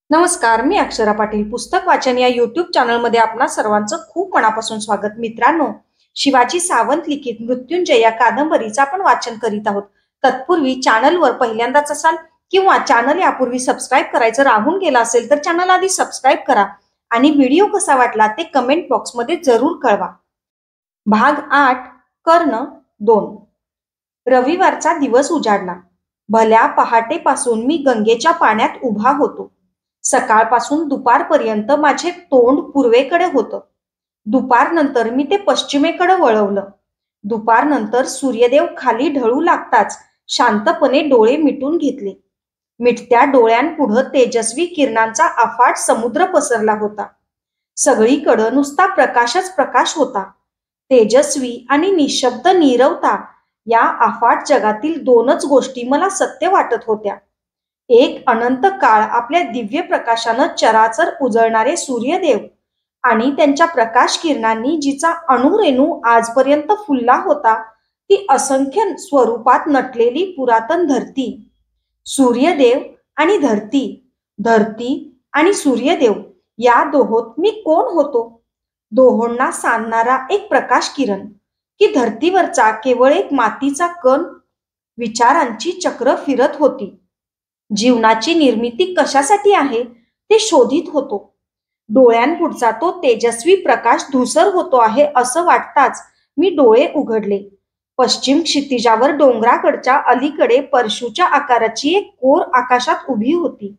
नमस्कार, मी अक्षरा पाटील. पुस्तक वाचन या युट्यूब चॅनलमध्ये आपणा सर्वांचं खूप मनापासून स्वागत. मित्रांनो, शिवाजी सावंत लिखित मृत्युंजय या कादंबरीचं आपण वाचन करीत आहोत. तत्पूर्वी चॅनलवर पहिल्यांदाच असाल किंवा चॅनल यापूर्वी सबस्क्राईब करायचं राहून गेलं असेल तर चॅनल आधी सबस्क्राईब करा आणि व्हिडिओ कसा वाटला ते कमेंट बॉक्समध्ये जरूर कळवा. भाग 8, कर्ण 2. रविवारचा दिवस उजाडला. भल्या पहाटेपासून मी गंगेच्या पाण्यात उभा होतो. सकाळपासून दुपारपर्यंत माझे तोंड पूर्वेकडे होतं. दुपारनंतर मी ते पश्चिमेकडे वळवलं. दुपारनंतर सूर्यदेव खाली ढळू लागताच शांतपणे डोळे मिटून घेतले. मिटत्या डोळ्यांपुढं तेजस्वी किरणांचा अफाट समुद्र पसरला होता. सगळीकडं नुसता प्रकाशच प्रकाश होता. तेजस्वी आणि निशब्द नीरवता या अफाट जगातील दोनच गोष्टी मला सत्य वाटत होत्या. एक अनंत काळ आपल्या दिव्य प्रकाशानं चराचर उजळणारे सूर्यदेव आणि त्यांच्या प्रकाश किरणांनी जिचा अणुरेणू आजपर्यंत फुलला होता ती असंख्य स्वरूपात नटलेली पुरातन धरती. सूर्यदेव आणि धरती, धरती आणि सूर्यदेव या दोहोत मी कोण होतो? दोहोंना सांधणारा एक प्रकाश किरण की धरतीवरचा केवळ एक मातीचा कण? विचारांची चक्र फिरत होती. जीवनाची निर्मिती कशासाठी आहे ते शोधित होतो. डोळ्यांपुढचा तो तेजस्वी प्रकाश धूसर होतो आहे असं वाटताच मी डोळे उघडले. पश्चिम क्षितिजावर डोंगराकडच्या अलीकडे परशूच्या आकाराची एक कोर आकाशात उभी होती.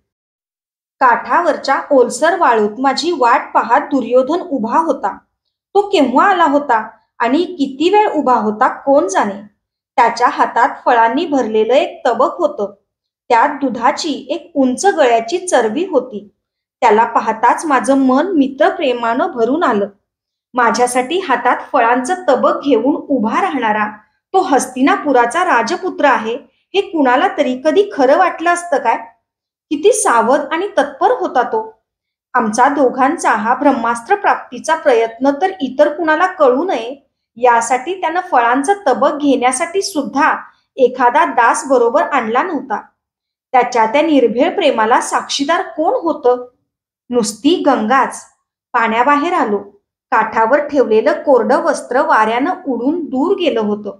काठावरच्या ओलसर वाळूत माझी वाट पाहत दुर्योधन उभा होता. तो केव्हा आला होता आणि किती वेळ उभा होता कोण जाणे. त्याच्या हातात फळांनी भरलेलं एक तबक होतं. त्यात दुधाची एक उंच गळ्याची चरबी होती. त्याला पाहताच माझं मन मित्रप्रेमानं भरून आलं. माझ्यासाठी हातात फळांचं तबक घेऊन उभा राहणारा तो हस्तिनापुराचा राजपुत्र आहे हे कुणाला तरी कधी खरं वाटलं असतं काय? किती सावध आणि तत्पर होता तो. आमचा दोघांचा हा ब्रह्मास्त्र प्राप्तीचा प्रयत्न तर इतर कुणाला कळू नये यासाठी त्यानं फळांचं तबक घेण्यासाठी सुद्धा एखादा दास बरोबर आणला नव्हता. त्याच्या त्या निर्भेळ प्रेमाला साक्षीदार कोण होतं? नुसती गंगाच. पाण्याबाहेर आलो. काठावर ठेवलेलं कोरडं वस्त्र वाऱ्यानं उडून दूर गेलं होतं.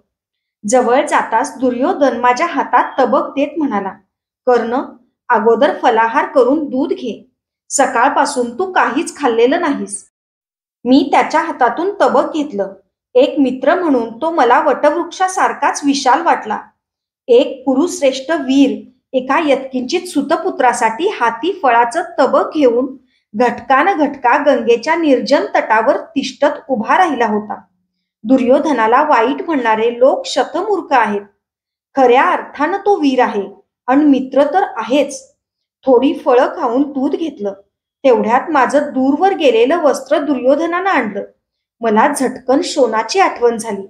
जवळ जाताच दुर्योधन माझ्या हातात तबक देत म्हणाला, कर्ण, अगोदर फलाहार करून दूध घे. सकाळपासून तू काहीच खाल्लेलं नाहीस. मी त्याच्या हातातून तबक घेतलं. एक मित्र म्हणून तो मला वटवृक्षासारखाच विशाल वाटला. एक पुरुषश्रेष्ठ वीर एका यत्किंचित सुतपुत्रासाठी हाती फळाचं तबक घेऊन घटकान घटका गंगेच्या निर्जन तटावर तिष्ठत उभा राहिला होता. दुर्योधनाला वाईट म्हणणारे लोक शतमूर्ख आहेत. खऱ्या अर्थानं तो वीर आहे आणि मित्र तर आहेच. थोडी फळं खाऊन दूध घेतलं. तेवढ्यात माझं दूरवर गेलेलं वस्त्र दुर्योधनानं आणलं. मला झटकन शोणाची आठवण झाली.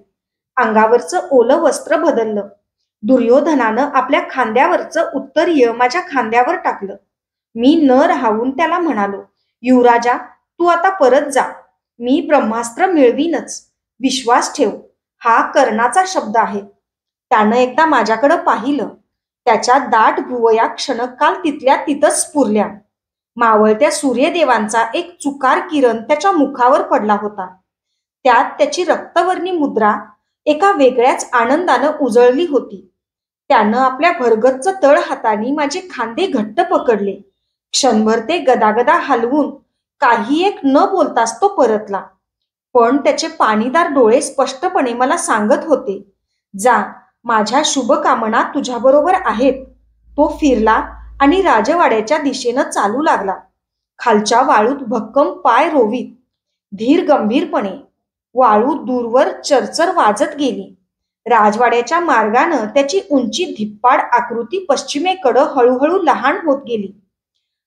अंगावरचं ओलं वस्त्र बदललं. दुर्योधनानं आपल्या खांद्यावरचं उत्तरीय माझ्या खांद्यावर टाकलं. मी न राहून त्याला म्हणालो, युवराजा, तू आता परत जा. मी ब्रह्मास्त्र मिळवीनच. विश्वास ठेव. हा कर्णाचा शब्द आहे. त्यानं एकदा माझ्याकडं पाहिलं. त्याच्या दाट भुवया क्षणकाल तिथल्या तिथंच स्फुरल्या. मावळत्या सूर्यदेवांचा एक चुकार किरण त्याच्या मुखावर पडला होता. त्यात त्याची रक्तवर्णी मुद्रा एका वेगळ्याच आनंदानं उजळली होती. त्यानं आपल्या भरगच्च तळ हाताने माझे खांदे घट्ट पकडले. क्षणभर ते गदागदा हलवून काही एक न बोलताच तो परतला. पण त्याचे पाणीदार डोळे स्पष्टपणे मला सांगत होते, जा, माझ्या शुभकामना तुझ्याबरोबर आहेत. तो फिरला आणि राजवाड्याच्या दिशेनं चालू लागला. खालच्या वाळूत भक्कम पाय रोवीत, धीर गंभीरपणे. वाळू दूरवर चरचर वाजत गेली. राजवाड्याच्या मार्गानं त्याची उंची धिप्पाड आकृती पश्चिमेकडं हळूहळू लहान होत गेली.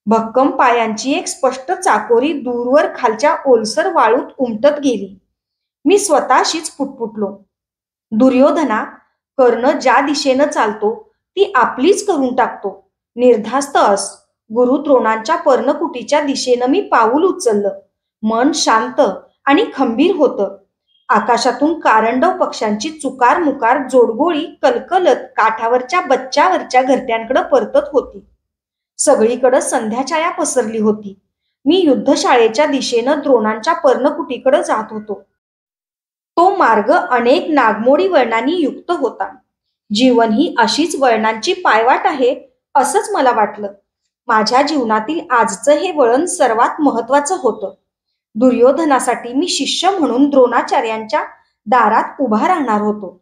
भक्कम पायांची एक स्पष्ट चाकोरी दूरवर खालच्या ओलसर वाळूत उमटत गेली. मी स्वतःशीच पुटपुटलो, दुर्योधना, कर्ण ज्या दिशेनं चालतो ती आपलीच करून टाकतो. निर्धास्त अस. गुरुद्रोणांच्या पर्णकुटीच्या दिशेनं मी पाऊल उचललं. मन शांत आणि खंबीर होतं. आकाशातून कारंडव पक्ष्यांची चुकार मुकार जोडगोळी कलकलत काठावरच्या बच्च्यावरच्या घरट्यांकडे परतत होती. सगळीकडे संध्याछाया पसरली होती. मी युद्धशाळेच्या दिशेनं द्रोणांच्या पर्णकुटीकडे जात होतो. तो मार्ग अनेक नागमोडी वळणांनी युक्त होता. जीवन ही अशीच वळणांची पायवाट आहे असंच मला वाटलं. माझ्या जीवनातील आजचं हे वळण सर्वात महत्वाचं होतं. दुर्योधनासाठी मी शिष्य म्हणून द्रोणाचार्यांच्या दारात उभा राहणार होतो.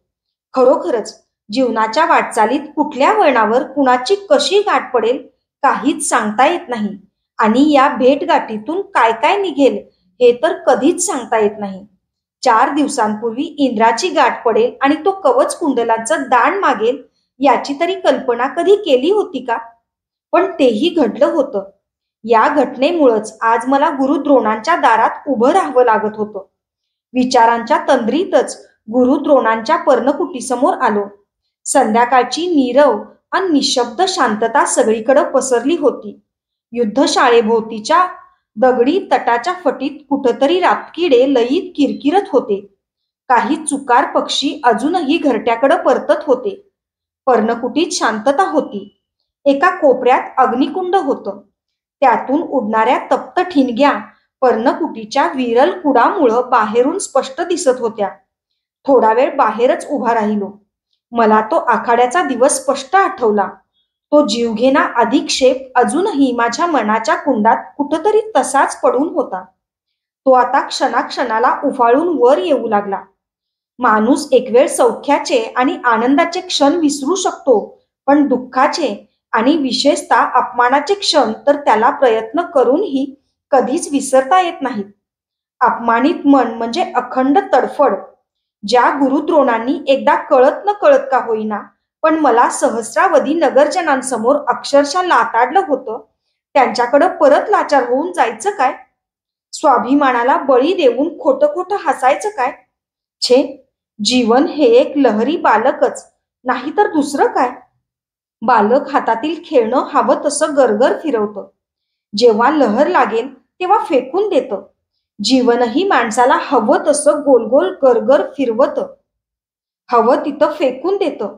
खरोखरच जीवनाच्या वाटचालीत कुठल्या वळणावर कुणाची कशी गाठ पडेल काहीच सांगता येत नाही. आणि या भेटगाठीतून काय काय निघेल हे तर कधीच सांगता येत नाही. 4 दिवसांपूर्वी इंद्राची गाठ पडेल आणि तो कवच कुंडलाचं दान मागेल याची तरी कल्पना कधी केली होती का? पण तेही घडलं होतं. या घटनेमुळंच आज मला गुरु द्रोणांच्या दारात उभं राहावं लागत होतं. विचारांच्या तंद्रीतच गुरु द्रोणांच्या पर्णकुटीसमोर आलो. संध्याकाळची नीरव आणि निशब्द शांतता सगळीकडे पसरली होती. युद्धशाळेभोवतीच्या दगडी तटाच्या फटीत कुठतरी रातकिडे लयीत किरकिरत होते. काही चुकार पक्षी अजूनही घरट्याकडे परतत होते. पर्णकुटीत शांतता होती. एका कोपऱ्यात अग्निकुंड होतं. त्यातून उडणाऱ्या तप्त ठिणग्या पर्णकुटीच्या विरल कुडामुळं बाहेरून स्पष्ट दिसत होत्या. थोडा वेळ बाहेरच उभा राहिलो. मला तो आखाड्याचा दिवस स्पष्ट आठवला. तो जीवघेणा अधिक्षेप अजूनही माझ्या मनाच्या कुंडात कुठतरी तसाच पडून होता. तो आता क्षणाक्षणाला उफाळून वर येऊ लागला. माणूस एक वेळ सौख्याचे आणि आनंदाचे क्षण विसरू शकतो, पण दुःखाचे आणि विशेषतः अपमानाचे क्षण तर त्याला प्रयत्न करूनही कधीच विसरता येत नाहीत. अपमानित मन म्हणजे अखंड तडफड. ज्या गुरुद्रोणांनी एकदा कळत न कळत का होईना पण मला सहस्रावधी नगरजनांसमोर अक्षरशः लाताडलं होतं, त्यांच्याकडं परत लाचार होऊन जायचं काय? स्वाभिमानाला बळी देऊन खोटं खोटं हसायचं काय? छे, जीवन हे एक लहरी बालकच, नाही तर दुसरं काय? बालक हातातील खेळणं हवं तसं गरगर फिरवतं. जेव्हा लहर लागेल तेव्हा फेकून देतं. जीवनही माणसाला हवं तसं गोलगोल गरगर फिरवतं. हवं तिथं फेकून देतं.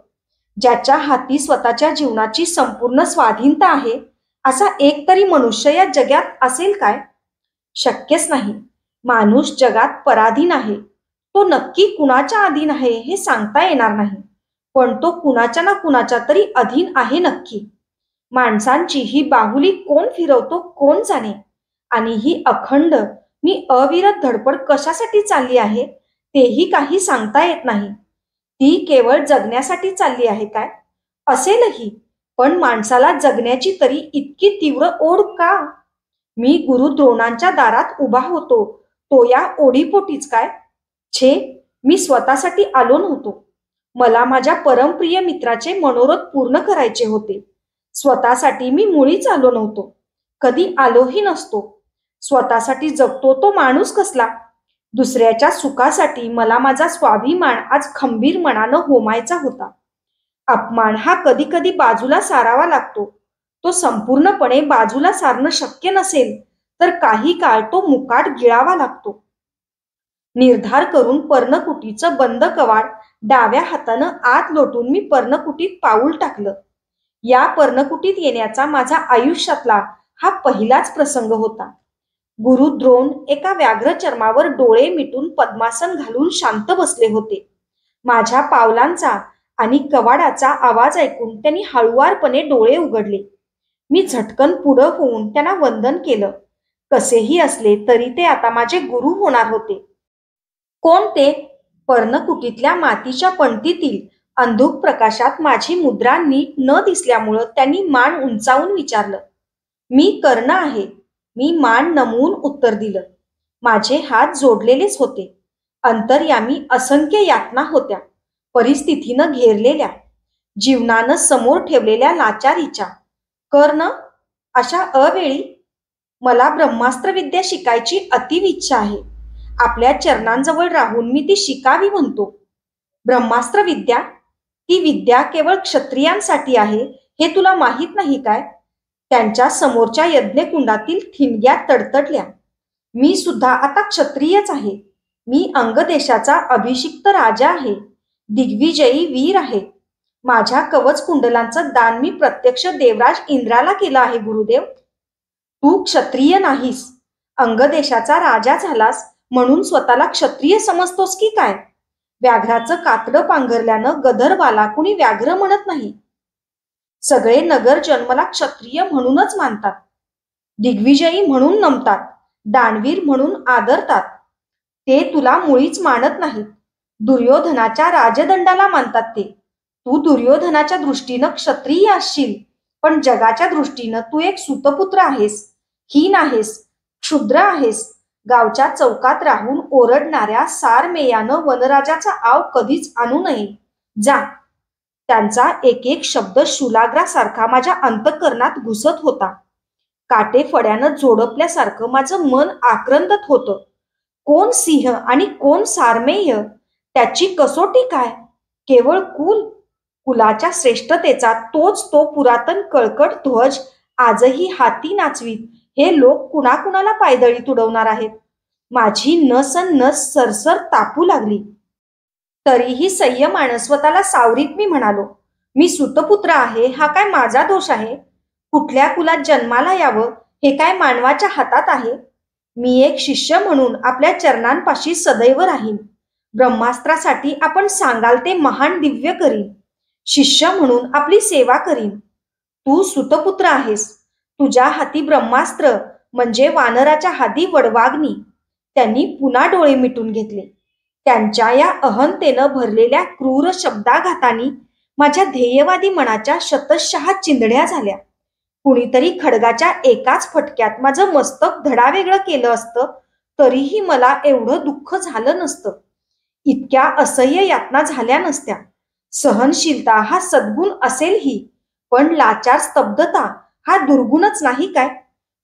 ज्याच्या हाती स्वतःच्या जीवनाची संपूर्ण स्वाधीनता आहे असा एक तरी मनुष्य या जगात असेल काय? शक्यच नाही. माणूस जगात पराधीन आहे. तो नक्की कुणाच्या अधीन आहे हे सांगता येणार नाही, पण तो कुणाच्या ना कुणाच्या तरी अधीन आहे नक्की. माणसांची ही बाहुली कोण फिरवतो कोण जाणे. आणि ही अखंड मी अविरत धडपड कशासाठी चालली आहे तेही काही सांगता येत नाही. ती केवळ जगण्यासाठी चालली आहे काय? असेलही, पण माणसाला जगण्याची तरी इतकी तीव्र ओढ का? मी गुरु द्रोणांच्या दारात उभा होतो तो या ओढीपोटीच काय? छे, मी स्वतःसाठी आलो नव्हतो. मला माझ्या परमप्रिय मित्राचे मनोरथ पूर्ण करायचे होते. स्वतःसाठी मी मुळीच आलो नव्हतो. कधी आलोही नसतो. स्वतःसाठी जगतो तो माणूस कसला? दुसऱ्याच्या सुखासाठी मला माझा स्वाभिमान आज खंबीर मनानं होमायचा होता. अपमान हा कधी कधी बाजूला सारावा लागतो. तो संपूर्णपणे बाजूला सारणं शक्य नसेल तर काही काळ तो मुकाट गिळावा लागतो. निर्धार करून पर्णकुटीचं बंद कवाड डाव्या हातानं आत लोटून मी पर्णकुटीत पाऊल टाकलं. या पर्णकुटीत येण्याचा माझा आयुष्यातला हा पहिलाच प्रसंग होता. गुरु द्रोण एका व्याघ्र चर्मावर डोळे मिटून पद्मासन घालून शांत बसले होते. माझ्या पावलांचा आणि कवाडाचा आवाज ऐकून त्यांनी हळुवारपणे डोळे उघडले. मी झटकन पुढं होऊन त्यांना वंदन केलं. कसेही असले तरी ते आता माझे गुरु होणार होते. कोण ते? पर्णकुटीतल्या मातीच्या पणतीतील अंधुक प्रकाशात माझी मुद्रा नीट न दिसल्यामुळं त्यांनी मान उंचावून विचारलं. मी कर्ण आहे. मी मान नमवून उत्तर दिलं. माझे हात जोडलेलेच होते. अंतर्यामी असंख्य यातना होत्या, परिस्थितीनं घेरलेल्या, जीवनानं समोर ठेवलेल्या लाचारीच्या. कर्ण, अशा अवेळी मला ब्रह्मास्त्र विद्या शिकायची अतीव इच्छा आहे. आपल्या चरणांजवळ राहून मी ती शिकावी म्हणतो. ब्रह्मास्त्र विद्या? ती विद्या केवळ क्षत्रियांसाठी आहे हे तुला माहीत नाही काय? त्यांच्या समोरच्या यज्ञकुंडातील ठिणग्या तडतडल्या. मी सुद्धा आता क्षत्रियच आहे. मी अंगदेशाचा अभिषिक्त राजा आहे. दिग्विजयी वीर आहे. माझ्या कवच कुंडलांचं दान मी प्रत्यक्ष देवराज इंद्राला केलं आहे गुरुदेव. तू क्षत्रिय नाहीस, अंगदेशाचा राजा झालास म्हणून स्वतःला क्षत्रिय समजतोस की काय? व्याघ्राचं कातडं पांघरल्यानं गदरवाला कुणी व्याघ्र म्हणत नाही. सगळे नगर जन्मला क्षत्रिय म्हणूनच मानतात, दिग्विजयी म्हणून नमतात, दानवीर म्हणून आदरतात. ते तुला मुळीच मानत नाहीत. दुर्योधनाच्या राजदंडाला मानतात ते. तू दुर्योधनाच्या दृष्टीनं क्षत्रिय असशील, पण जगाच्या दृष्टीनं तू एक सूतपुत्र आहेस, हीन आहेस, क्षुद्र आहेस. गावच्या चौकात राहून ओरडणाऱ्या सारमेयानं वनराजाचा आव कधीच आणू नये. जा. त्यांचा एक एक शब्द शूलाग्रासारखा माझ्या अंतःकरणात घुसत होता. काटे फड्यानं जोडपल्यासारखं माझं मन आक्रंदत होतं. कोण सिंह आणि कोण सारमेय, त्याची कसोटी काय? केवळ कुलाच्या श्रेष्ठतेचा तोच तो पुरातन कळकट ध्वज आजही हाती नाचवीत हे लोक कुणाकुणाला पायदळी तुडवणार आहेत. माझी नस नस सरसर तापू लागली. तरीही संयमानं स्वतःला सावरीत मी म्हणालो, मी सुतपुत्र आहे हा काय माझा दोष आहे? कुठल्या कुलात जन्माला यावं हे काय मानवाच्या हातात आहे? मी एक शिष्य म्हणून आपल्या चरणांपाशी सदैव राहीन. ब्रह्मास्त्रासाठी आपण सांगाल ते महान दिव्य करीन. शिष्य म्हणून आपली सेवा करीन. तू सुतपुत्र आहेस. तुझ्या हाती ब्रह्मास्त्र म्हणजे वानराच्या हाती वडवाग्नी. त्यांनी पुन्हा डोळे मिटून घेतले. त्यांच्या या अहंतेनं भरलेल्या क्रूर शब्दाघातानी माझ्या ध्येयवादी मनाच्या शतशः चिंधड्या झाल्या. कुणीतरी खडगाच्या एकाच फटक्यात माझं मस्तक धडावेगळं केलं असतं तरीही मला एवढं दुःख झालं नसतं. इतक्या असह्य यातना झाल्या नसत्या. सहनशीलता हा सद्गुण असेलही, पण लाचार स्तब्धता हा दुर्गुणच नाही काय?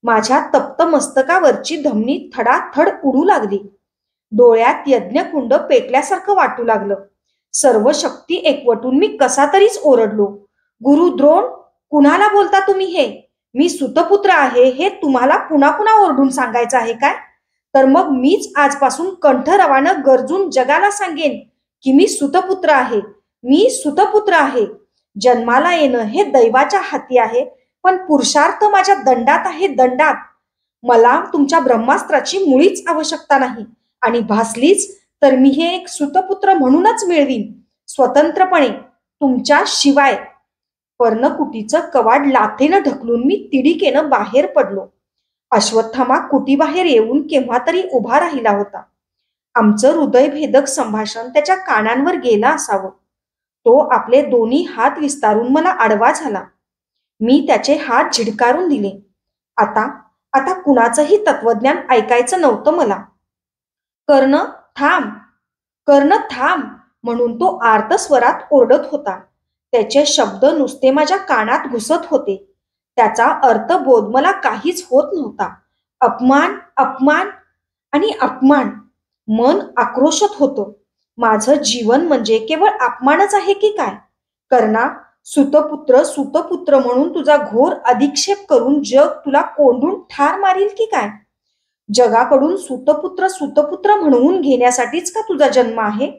माझ्या तप्त मस्तकावरची धमनी थडाथड उडू लागली. डोळ्यात यज्ञकुंड पेटल्यासारखं वाटू लागलं. सर्व शक्ती एकवटून मी कसा तरीच ओरडलो, गुरु द्रोण, कुणाला बोलता तुम्ही हे? मी सुतपुत्र आहे हे तुम्हाला पुन्हा पुन्हा ओरडून सांगायचं आहे काय? तर मग मीच आजपासून कंठरवानं गरजून जगाला सांगेन की मी सुतपुत्र आहे, मी सुतपुत्र आहे. जन्माला येणं हे दैवाच्या हाती आहे, पण पुरुषार्थ माझ्या दंडात आहे, दंडात. मला तुमच्या ब्रह्मास्त्राची मुळीच आवश्यकता नाही, आणि भासलीच तर मी हे एक सुतपुत्र म्हणूनच मिळवीन, स्वतंत्रपणे, तुमच्या शिवाय. पर्णकुटीचं कवाड लाथेनं ढकलून मी तिडिकेनं बाहेर पडलो. अश्वत्थामा कुटीबाहेर येऊन केव्हा तरी उभा राहिला होता. आमचं हृदयभेदक संभाषण त्याच्या कानांवर गेलं असावं. तो आपले दोन्ही हात विस्तारून मला आडवा झाला. मी त्याचे हात झिडकारून दिले. आता आता कुणाचंही तत्वज्ञान ऐकायचं नव्हतं मला. कर्ण थांब, कर्ण थांब म्हणून तो आर्त स्वरात ओरडत होता. त्याचे शब्द नुसते माझ्या कानात घुसत होते. त्याचा अर्थबोध मला काहीच होत नव्हता. अपमान, अपमान आणि अपमान. मन आक्रोशत होतं. माझं जीवन म्हणजे केवळ अपमानच आहे की काय? कर्णा, सुतपुत्र सुतपुत्र म्हणून तुझा घोर अधिक्षेप करून जग तुला कोंडून ठार मारील की काय? जगाकडून सुतपुत्र सुतपुत्र म्हणवून घेण्यासाठीच का तुझा जन्म आहे?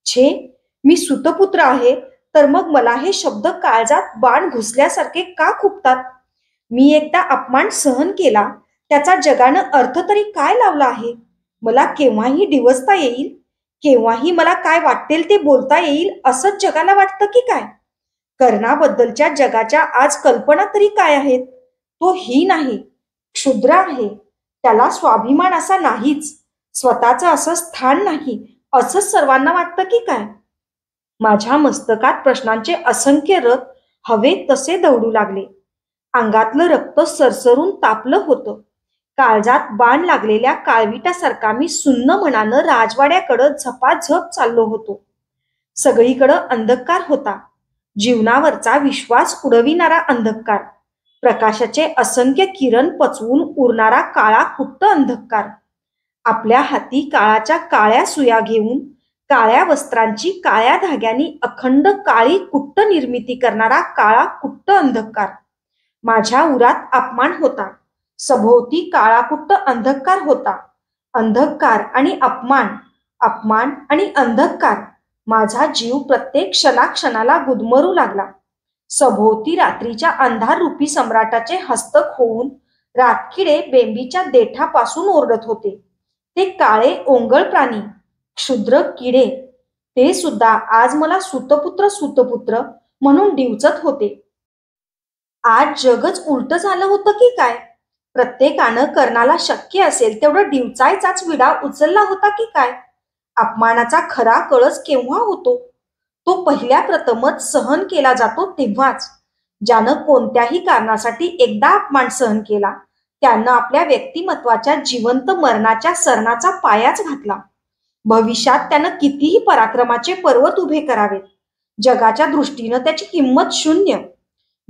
छे, मी सुतपुत्र आहे तर मग मला हे शब्द काळजात बाण घुसल्यासारखे का खुपतात? मी एकदा अपमान सहन केला, त्याचा जगानं अर्थ तरी काय लावला आहे? मला केव्हाही डिवचता येईल, केव्हाही मला काय वाटेल ते बोलता येईल असंच जगाला वाटतं की काय? कर्णाबद्दलच्या जगाच्या आज कल्पना तरी काय आहेत? तो हीन आहे, क्षुद्र आहे, त्याला स्वाभिमान असा नाहीच, स्वतःचं असं स्थान नाही असंच सर्वांना वाटतं की काय? माझ्या मस्तकात प्रश्नांचे असंख्य रथ हवे तसे दौडू लागले. अंगातलं रक्त सरसरून तापलं होतं. काळजात बाण लागलेल्या काळविटासारखा मी सुन्न मनानं राजवाड्याकडं झपाझप चाललो होतो. सगळीकडं अंधकार होता. जीवनावरचा विश्वास उडविणारा अंधकार, प्रकाशाचे असंख्य किरण पचवून उरणारा काळा कुट्ट अंधकार. आपल्या हाती काळाच्या काळ्या सुया घेऊन काळ्या वस्त्रांची काळ्या धाग्यांनी अखंड काळी कुट्ट निर्मिती करणारा काळा कुट्ट अंधकार. माझ्या उरात अपमान होता, सभोवती काळा कुट्ट अंधकार होता. अंधकार आणि अपमान, अपमान आणि अंधकार, माझा जीव प्रत्येक क्षणाक्षणाला गुदमरू लागला. सभोवती रात्रीच्या अंधाररूपी सम्राटाचे हस्तक होऊन रातकिडे बेंबीच्या देठापासून ओरडत होते. ते काळे ओंगळ प्राणी, क्षुद्र किडे, ते सुद्धा आज मला सुतपुत्र सुतपुत्र म्हणून डिवचत होते. आज जगच उलट झालं होतं की काय? प्रत्येकानं कर्णाला शक्य असेल तेवढं डिवचायचाच विडा उचलला होता की काय? अपमानाचा खरा कळस केव्हा होतो? तो पहिल्या प्रथमच सहन केला जातो तेव्हाच. ज्यानं कोणत्याही कारणासाठी एकदा अपमान सहन केला त्यानं आपल्या व्यक्तिमत्वाच्या जिवंत मरणाच्या सरणाचा पायाच घातला. भविष्यात त्यानं कितीही पराक्रमाचे पर्वत उभे करावेत, जगाच्या दृष्टीनं त्याची किंमत शून्य.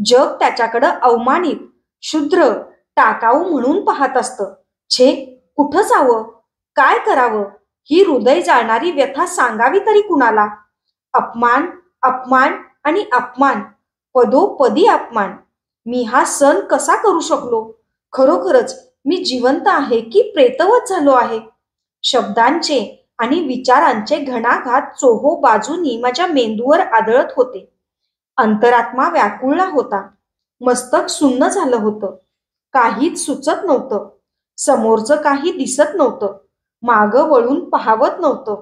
जग त्याच्याकडं अवमानित, क्षुद्र, टाकाऊ म्हणून पाहत असतं. छे, कुठं जावं, काय करावं, ही हृदय जाळणारी व्यथा सांगावी तरी कुणाला? अपमान, अपमान आणि अपमान, पदोपदी अपमान. मी हा सण कसा करू शकलो? खरोखरच मी जिवंत आहे की प्रेतवत झालो आहे? शब्दांचे आणि विचारांचे घणाघात चोहो बाजूनी माझ्या मेंदूवर आदळत होते. अंतरात्मा व्याकुळला होता. मस्तक सुन्न झालं होतं. काहीच सुचत नव्हतं. समोरचं काही दिसत नव्हतं. मागं वळून पाहावत नव्हतं.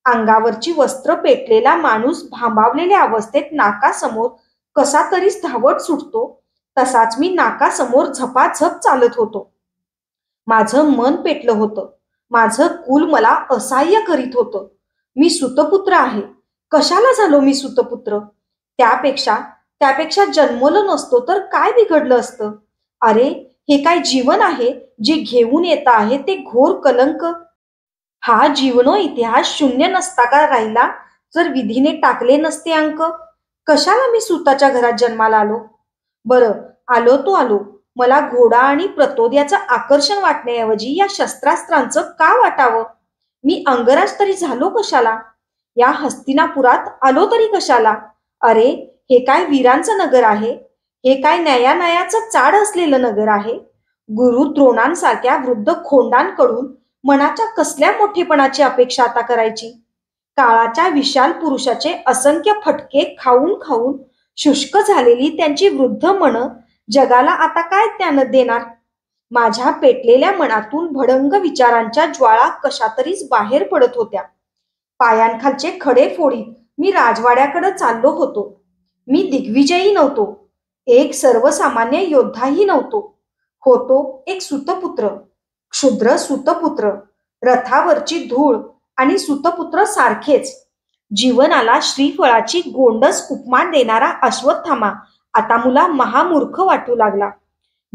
अंगावरची वस्त्र पेटलेला माणूस भांबावलेल्या अवस्थेत नाकासमोर कसा तरीच धावत सुटतो तसाच मी नाकासमोर झपाझप चालत होतो. माझं मन पेटलं होतं. माझं कुल मला असह्य करीत होतं. मी सुतपुत्र आहे. कशाला झालो मी सुतपुत्र? त्यापेक्षा त्यापेक्षा जन्मलो नसतो तर काय बिघडलं असतं? अरे, हे काय जीवन आहे जे घेऊन येत आहे ते घोर कलंक? हा जीवनो इतिहास शून्य नसता का राहिला जर विधीने टाकले नसते अंक? कशाला मी सुताच्या घरात जन्माला आलो? बरं, आलो तो आलो. मला घोडा आणि प्रतोद्याचं आकर्षण वाटण्याऐवजी या शस्त्रास्त्रांचं का वाटावं? मी अंगराज तरी झालो कशाला? या हस्तिनापुरात आलो तरी कशाला? अरे, हे काय वीरांचं नगर आहे? हे काय न्यायाचं चाड असलेलं नगर आहे? गुरु द्रोणांसारख्या वृद्ध खोंडांकडून मनाच्या कसल्या मोठेपणाची अपेक्षा आता करायची? काळाच्या विशाल पुरुषाचे असंख्य फटके खाऊन खाऊन शुष्क झालेली त्यांची वृद्ध मन जगाला आता काय त्यानं देणार? माझ्या पेटलेल्या मनातून भडंग विचारांच्या ज्वाळा कशा तरीच बाहेर पडत होत्या. पायांखालचे खडे फोडीत मी राजवाड्याकडे चाललो होतो. मी दिग्विजयी नव्हतो. एक सर्वसामान्य योद्धाही नव्हतो. होतो एक सुतपुत्र, क्षुद्र सुतपुत्र, रथावरची धूळ आणि सुतपुत्र सारखेच. जीवनाला श्रीफळाची गोंडस उपमा देणारा अश्वत्थामा आता मुला महामूर्ख वाटू लागला.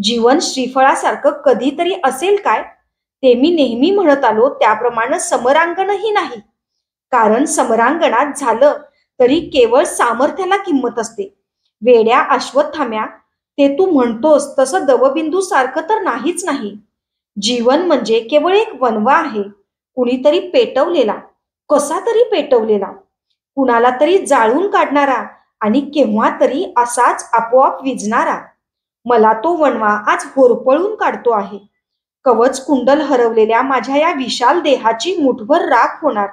जीवन श्रीफळासारखं कधीतरी असेल काय? ते मी नेहमी म्हणत आलो त्याप्रमाणे समरांगणही नाही. कारण समरांगणात झालं तरी केवळ सामर्थ्याला किंमत असते. वेड्या अश्वत्थाम्या, ते तू म्हणतोस तसं दवबिंदू सारखं तर नाहीच नाही. जीवन म्हणजे केवळ एक वनवा आहे. कुणीतरी पेटवलेला, कसा तरी पेटवलेला, कुणाला तरी जाळून काढणारा आणि केव्हा तरी असाच आपोआप विझणारा. मला तो वनवा आज होरपळून काढतो आहे. कवच कुंडल हरवलेल्या माझ्या या विशाल देहाची मुठभर राख होणार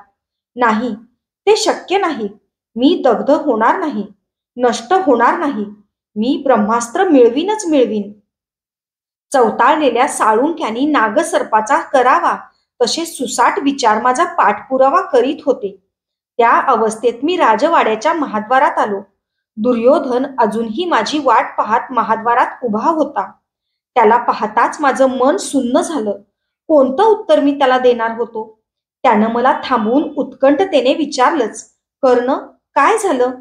नाही. ते शक्य नाही. मी दग्ध होणार नाही, नष्ट होणार नाही. मी ब्रह्मास्त्र मिळवीनच मिळवीन. चवताळलेल्या साळुंक्यानी नागसर्पाचा करावा तसे सुसाट विचार माझा पाठपुरावा करीत होते. त्या अवस्थेत मी राजवाड्याच्या महाद्वारात आलो. दुर्योधन अजूनही माझी वाट पाहत महाद्वारात उभा होता. त्याला पाहताच माझं मन सुन्न झालं. कोणतं उत्तर मी त्याला देणार होतो? त्यानं मला थांबवून उत्कंठतेने विचारलंच, कर्ण, काय झालं?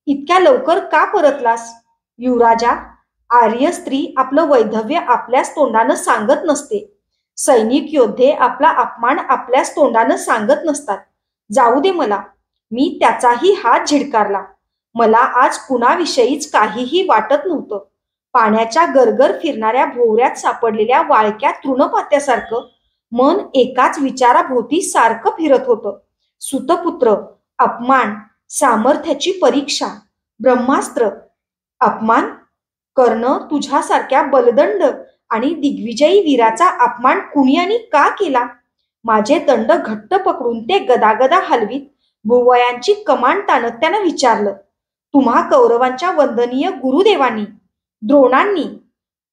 इतक्या लवकर का परतलास? युवराजा, आर्य स्त्री आपलं वैधव्य आपल्याच तोंडानं सांगत नसते. सैनिक योद्धे आपला अपमान आपल्याच तोंडानं सांगत नसतात. जाऊ दे मला. मी त्याचाही हात झिडकारला. मला आज कुणाविषयीच काहीही वाटत नव्हतं. पाण्याच्या गरगर फिरणाऱ्या भोवऱ्यात सापडलेल्या वाळक्या तृणपात्यासारखं मन एकाच विचाराभोवती सारखं फिरत होतं. सुतपुत्र, अपमान, सामर्थ्याची परीक्षा, ब्रह्मास्त्र, अपमान. कर्ण, तुझ्यासारख्या बलदंड आणि दिग्विजयी वीराचा अपमान कुणी आणि का केला? माझे दंड घट्ट पकडून ते गदागदा हलवीत भुवयांची कमान ताणत त्यानं विचारलं, तुम्हा कौरवांच्या वंदनीय गुरुदेवांनी, द्रोणांनी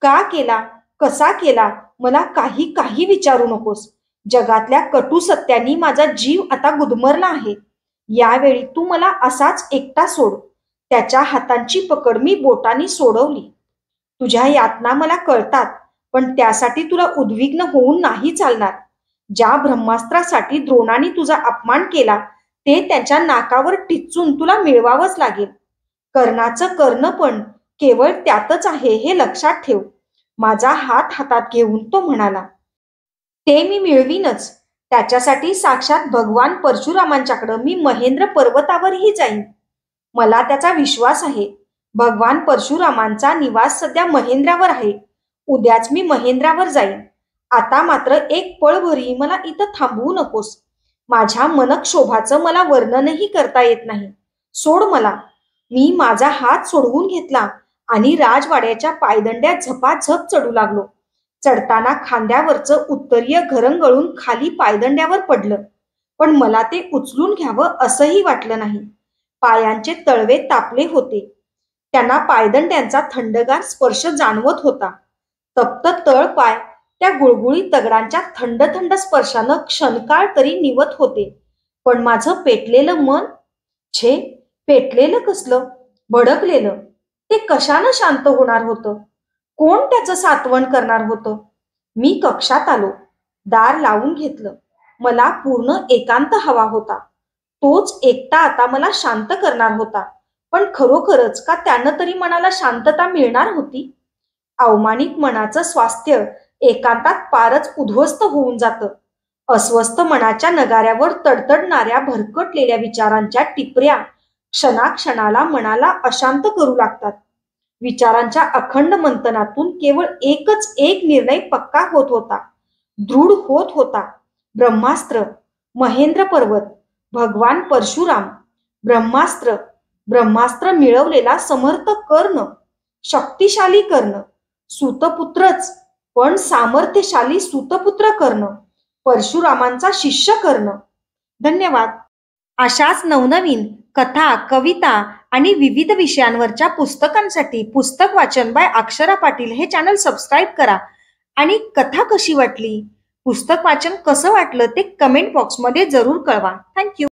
का केला, कसा केला, मला काही काही विचारू नकोस. जगातल्या कटू सत्यांनी माझा जीव आता गुदमरला आहे. यावेळी तू मला असाच एकटा सोड. त्याच्या हातांची पकड मी बोटांनी सोडवली. तुझ्या यातना मला कळतात, पण त्यासाठी तुला उद्विग्न होऊन नाही चालणार. ज्या ब्रह्मास्त्रासाठी द्रोणाने तुझा अपमान केला ते त्यांच्या नाकावर टिचून तुला मिळवावंच लागेल. कर्णाचं कर्ण पण केवळ त्यातच आहे हे लक्षात ठेव. माझा हात हातात घेऊन तो म्हणाला, ते मी मिळवीनच. त्याच्यासाठी साक्षात भगवान परशुरामांच्याकडं मी महेंद्र पर्वतावरही जाईन. मला त्याचा विश्वास आहे. भगवान परशुरामांचा निवास सध्या महेंद्रावर आहे. उद्याच मी महेंद्रावर जाईन. आता मात्र एक पळभरही मला इथं थांबवू नकोस. माझ्या मनक्षोभाचं मला वर्णनही करता येत नाही. सोड मला. मी माझा हात सोडवून घेतला आणि राजवाड्याच्या पायदंड्या झपाझप चढू लागलो. चढताना खांद्यावरचं उत्तरीय घरंगळून खाली पायदंड्यावर पडलं, पण मला ते उचलून घ्यावं असंही वाटलं नाही. पायांचे तळवे तापले होते. त्यांना पायदंड्यांचा थंडगार स्पर्श जाणवत होता. तप्त तळपाय त्या गुळगुळी दगडांच्या थंड थंड स्पर्शानं क्षणकाळ तरी निवत होते. पण माझं पेटलेलं मन, पेटलेलं कसलं, भडकलेलं, ते कशानं शांत होणार होतं? कोण त्याचं सात्वण करणार होतं? मी कक्षात आलो. दार लावून घेतलं. मला पूर्ण एकांत हवा होता. तोच एकटा आता मला शांत करणार होता. पण खरोखरच का त्यानं तरी मनाला शांतता मिळणार होती? अवमानित मनाचं स्वास्थ्य एकांतात फारच उद्ध्वस्त होऊन जातं. अस्वस्थ मनाच्या नगाऱ्यावर तडतडणाऱ्या भरकटलेल्या विचारांच्या टिपऱ्या क्षणाक्षणाला मनाला अशांत करू लागतात. विचारांच्या अखंड मंथनातून केवळ एकच एक निर्णय पक्का होत होता, दृढ होत होता. ब्रह्मास्त्र, महेंद्र पर्वत, भगवान परशुराम. ब्रह्मास्त्र, ब्रह्मास्त्र मिळवलेला समर्थ कर्ण, शक्तिशाली कर्ण, सूतपुत्रच, पण सामर्थ्यशाली सूतपुत्र कर्ण, परशुरामांचा शिष्य कर्ण. धन्यवाद. अशाच नवनवीन कथा, कविता आणि विविध विषयांवरच्या पुस्तकांसाठी पुस्तक वाचन बाय अक्षरा पाटील हे चॅनल सबस्क्राईब करा. आणि कथा कशी वाटली, पुस्तक वाचन कसं वाटलं ते कमेंट बॉक्समध्ये जरूर कळवा. थँक्यू.